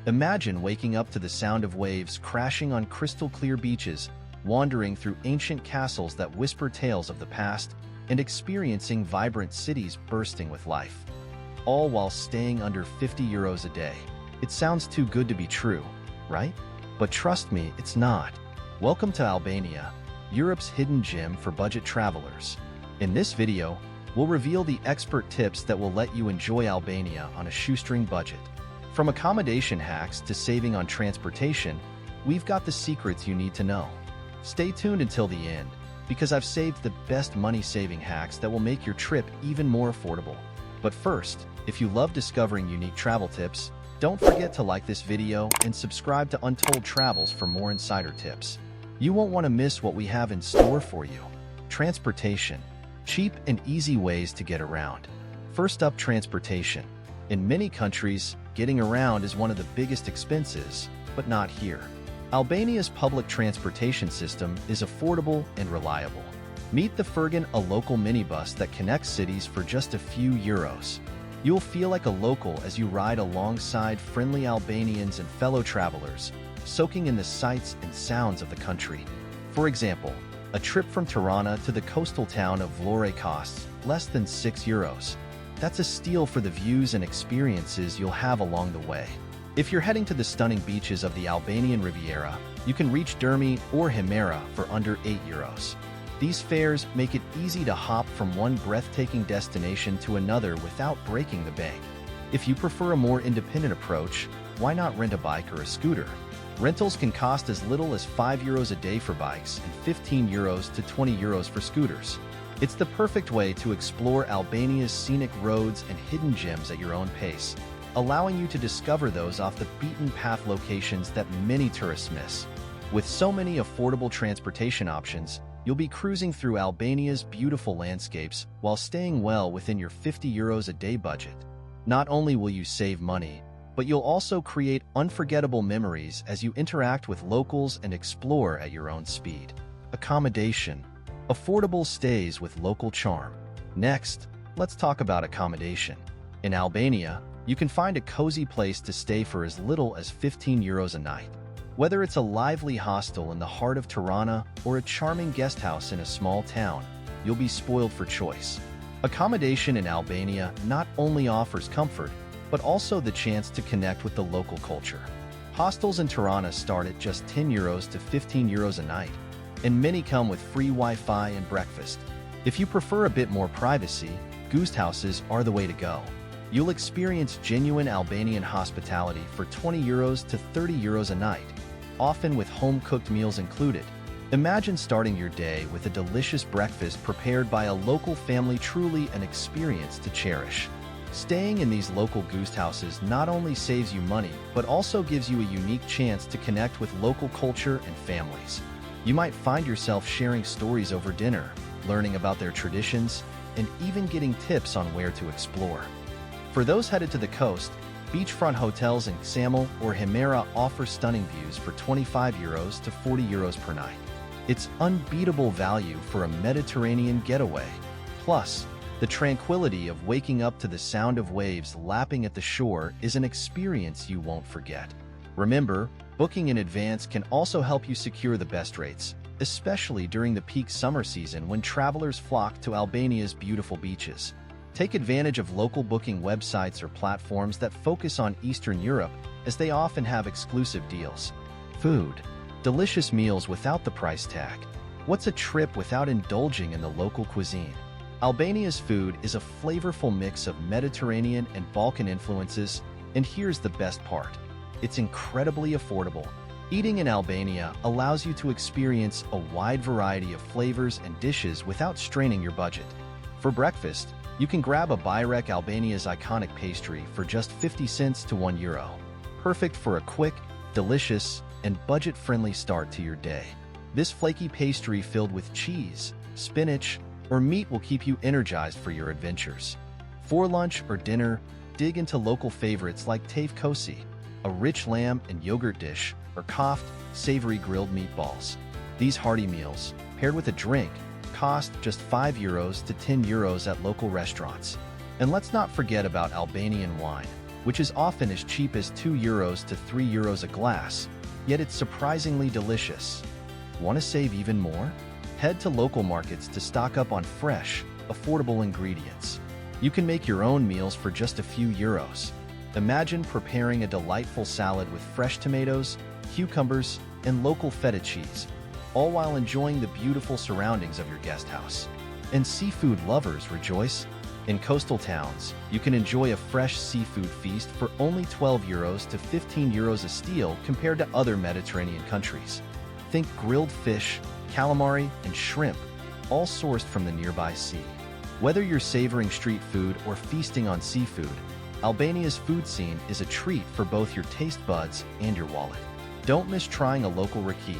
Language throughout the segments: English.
Imagine waking up to the sound of waves crashing on crystal-clear beaches, wandering through ancient castles that whisper tales of the past, and experiencing vibrant cities bursting with life. All while staying under €50 a day. It sounds too good to be true, right? But trust me, it's not. Welcome to Albania, Europe's hidden gem for budget travelers. In this video, we'll reveal the expert tips that will let you enjoy Albania on a shoestring budget. From accommodation hacks to saving on transportation, we've got the secrets you need to know. Stay tuned until the end, because I've saved the best money-saving hacks that will make your trip even more affordable. But first, if you love discovering unique travel tips, don't forget to like this video and subscribe to Untold Travels for more insider tips. You won't want to miss what we have in store for you. Transportation. Cheap and easy ways to get around. First up, transportation. In many countries, getting around is one of the biggest expenses, but not here. Albania's public transportation system is affordable and reliable. Meet the Furgon, a local minibus that connects cities for just a few euros. You'll feel like a local as you ride alongside friendly Albanians and fellow travelers, soaking in the sights and sounds of the country. For example, a trip from Tirana to the coastal town of Vlore costs less than €6. That's a steal for the views and experiences you'll have along the way. If you're heading to the stunning beaches of the Albanian Riviera, you can reach Durmi or Himera for under €8. These fares make it easy to hop from one breathtaking destination to another without breaking the bank. If you prefer a more independent approach, why not rent a bike or a scooter? Rentals can cost as little as €5 a day for bikes and €15 to €20 for scooters. It's the perfect way to explore Albania's scenic roads and hidden gems at your own pace, allowing you to discover those off-the-beaten-path locations that many tourists miss. With so many affordable transportation options, you'll be cruising through Albania's beautiful landscapes while staying well within your €50 a day budget. Not only will you save money, but you'll also create unforgettable memories as you interact with locals and explore at your own speed. Accommodation. Affordable stays with local charm. Next, let's talk about accommodation. In Albania, you can find a cozy place to stay for as little as €15 a night. Whether it's a lively hostel in the heart of Tirana or a charming guest house in a small town, you'll be spoiled for choice. Accommodation in Albania not only offers comfort, but also the chance to connect with the local culture. Hostels in Tirana start at just €10 to €15 a night, and many come with free Wi-Fi and breakfast. If you prefer a bit more privacy, guest houses are the way to go. You'll experience genuine Albanian hospitality for €20 to €30 a night, often with home-cooked meals included. Imagine starting your day with a delicious breakfast prepared by a local family, truly an experience to cherish. Staying in these local guest houses not only saves you money, but also gives you a unique chance to connect with local culture and families. You might find yourself sharing stories over dinner, learning about their traditions, and even getting tips on where to explore. For those headed to the coast, beachfront hotels in Ksamil or Himera offer stunning views for €25 to €40 per night. It's unbeatable value for a Mediterranean getaway. Plus, the tranquility of waking up to the sound of waves lapping at the shore is an experience you won't forget. Remember, booking in advance can also help you secure the best rates, especially during the peak summer season when travelers flock to Albania's beautiful beaches. Take advantage of local booking websites or platforms that focus on Eastern Europe, as they often have exclusive deals. Food. Delicious meals without the price tag. What's a trip without indulging in the local cuisine? Albania's food is a flavorful mix of Mediterranean and Balkan influences, and here's the best part. It's incredibly affordable. Eating in Albania allows you to experience a wide variety of flavors and dishes without straining your budget. For breakfast, you can grab a börek, Albania's iconic pastry, for just 50 cents to €1. Perfect for a quick, delicious, and budget-friendly start to your day. This flaky pastry filled with cheese, spinach, or meat will keep you energized for your adventures. For lunch or dinner, dig into local favorites like tave kosi, a rich lamb and yogurt dish, or koft, savory grilled meatballs. These hearty meals, paired with a drink, cost just €5 to €10 at local restaurants. And let's not forget about Albanian wine. which is often as cheap as €2 to €3 a glass, yet it's surprisingly delicious. Want to save even more? Head to local markets to stock up on fresh, affordable ingredients. You can make your own meals for just a few euros. Imagine preparing a delightful salad with fresh tomatoes, cucumbers, and local feta cheese, all while enjoying the beautiful surroundings of your guest house. And seafood lovers rejoice. In coastal towns, you can enjoy a fresh seafood feast for only €12 to €15 a steal compared to other Mediterranean countries. Think grilled fish, calamari, and shrimp, all sourced from the nearby sea. Whether you're savoring street food or feasting on seafood, Albania's food scene is a treat for both your taste buds and your wallet. Don't miss trying a local raki,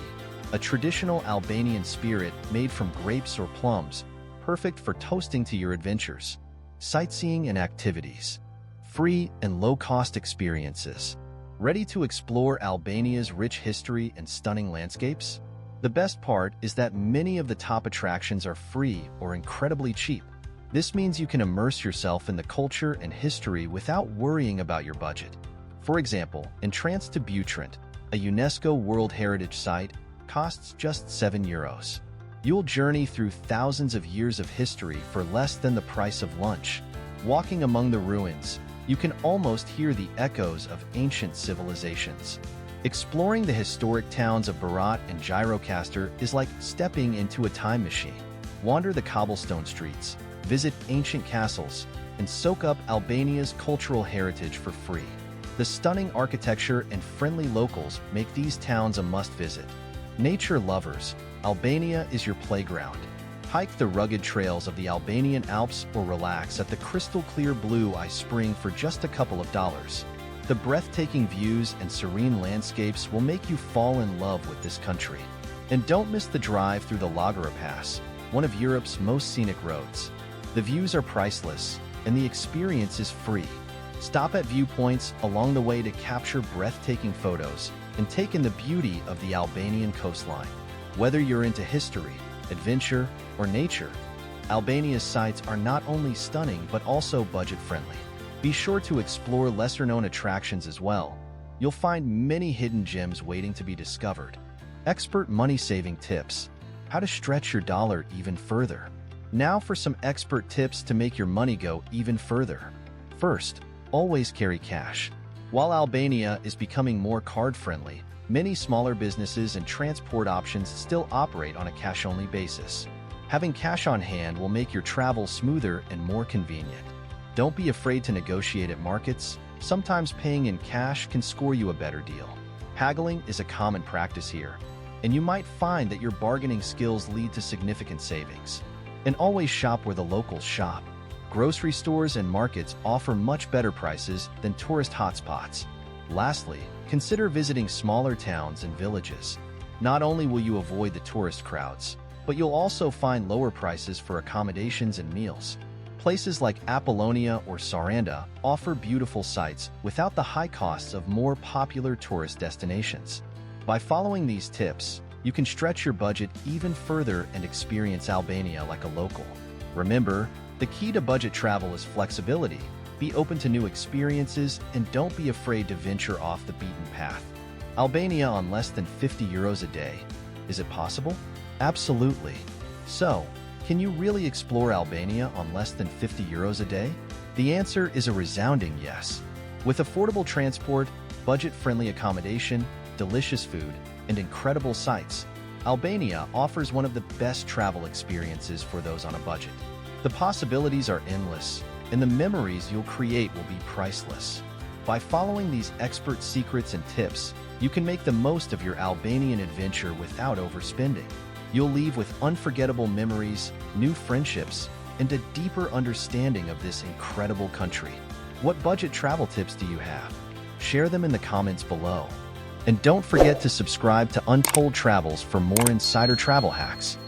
a traditional Albanian spirit made from grapes or plums, perfect for toasting to your adventures. Sightseeing and activities. Free and low-cost experiences. Ready to explore Albania's rich history and stunning landscapes? The best part is that many of the top attractions are free or incredibly cheap. This means you can immerse yourself in the culture and history without worrying about your budget. For example, entrance to Butrint, a UNESCO World Heritage Site, costs just €7. You'll journey through thousands of years of history for less than the price of lunch. Walking among the ruins, you can almost hear the echoes of ancient civilizations. Exploring the historic towns of Berat and Gjirokastër is like stepping into a time machine. Wander the cobblestone streets, visit ancient castles, and soak up Albania's cultural heritage for free. The stunning architecture and friendly locals make these towns a must-visit. Nature lovers, Albania is your playground. Hike the rugged trails of the Albanian Alps or relax at the crystal-clear Blue Eye Spring for just a couple of dollars. The breathtaking views and serene landscapes will make you fall in love with this country. And don't miss the drive through the Lagora Pass, one of Europe's most scenic roads. The views are priceless, and the experience is free. Stop at viewpoints along the way to capture breathtaking photos and take in the beauty of the Albanian coastline. Whether you're into history, adventure, or nature, Albania's sites are not only stunning but also budget-friendly. Be sure to explore lesser-known attractions as well. You'll find many hidden gems waiting to be discovered. Expert money-saving tips. How to stretch your dollar even further. Now for some expert tips to make your money go even further. First, always carry cash. While Albania is becoming more card-friendly, many smaller businesses and transport options still operate on a cash-only basis. Having cash on hand will make your travel smoother and more convenient. Don't be afraid to negotiate at markets. Sometimes paying in cash can score you a better deal. Haggling is a common practice here, and you might find that your bargaining skills lead to significant savings. And always shop where the locals shop. Grocery stores and markets offer much better prices than tourist hotspots. Lastly, consider visiting smaller towns and villages. Not only will you avoid the tourist crowds, but you'll also find lower prices for accommodations and meals. Places like Apollonia or Saranda offer beautiful sights without the high costs of more popular tourist destinations. By following these tips, you can stretch your budget even further and experience Albania like a local. Remember, the key to budget travel is flexibility. Be open to new experiences and don't be afraid to venture off the beaten path. Albania on less than €50 a day. Is it possible? Absolutely. So, can you really explore Albania on less than €50 a day? The answer is a resounding yes. With affordable transport, budget-friendly accommodation, delicious food, and incredible sights, Albania offers one of the best travel experiences for those on a budget. The possibilities are endless, and the memories you'll create will be priceless. By following these expert secrets and tips, you can make the most of your Albanian adventure without overspending. You'll leave with unforgettable memories, new friendships, and a deeper understanding of this incredible country. What budget travel tips do you have? Share them in the comments below. And don't forget to subscribe to Untold Travels for more insider travel hacks.